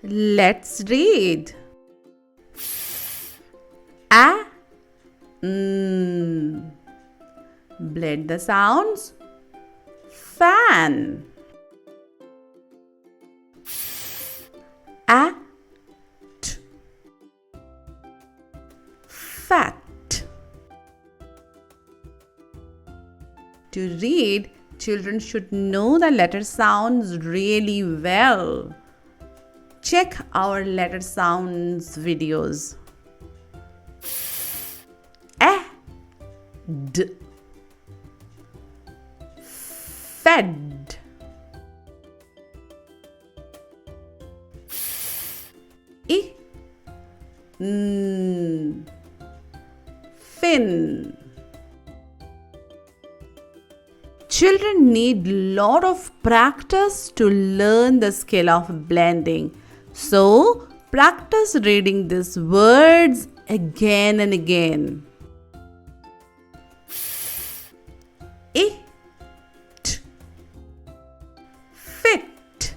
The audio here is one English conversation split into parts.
Let's read. A. Blend the sounds. Fan. A. T. Fat. To read, children should know the letter sounds really well. Check our letter sounds videos. D. Fed. I. Fin. Children need lot of practice to learn the skill of blending. So, practice reading these words again and again. It. Fit.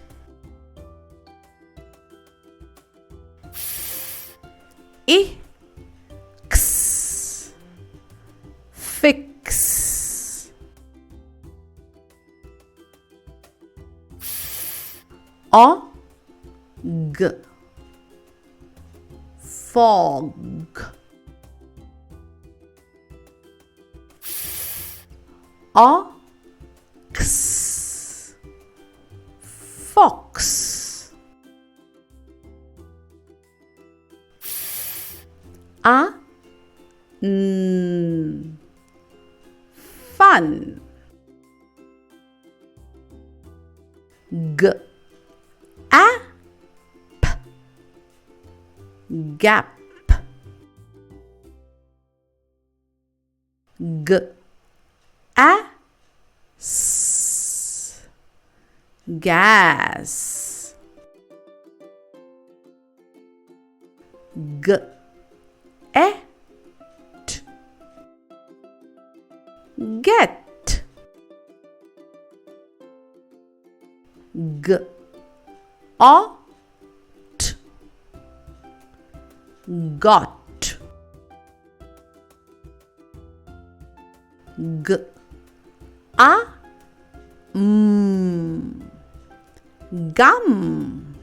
Ix. Fix. G. Fog. Ox. Fox. Fun. Gap. Gas. Get. Get. Got. Gum.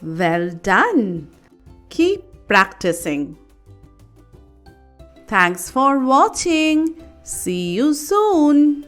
Well done. Keep practicing. Thanks for watching. See you soon.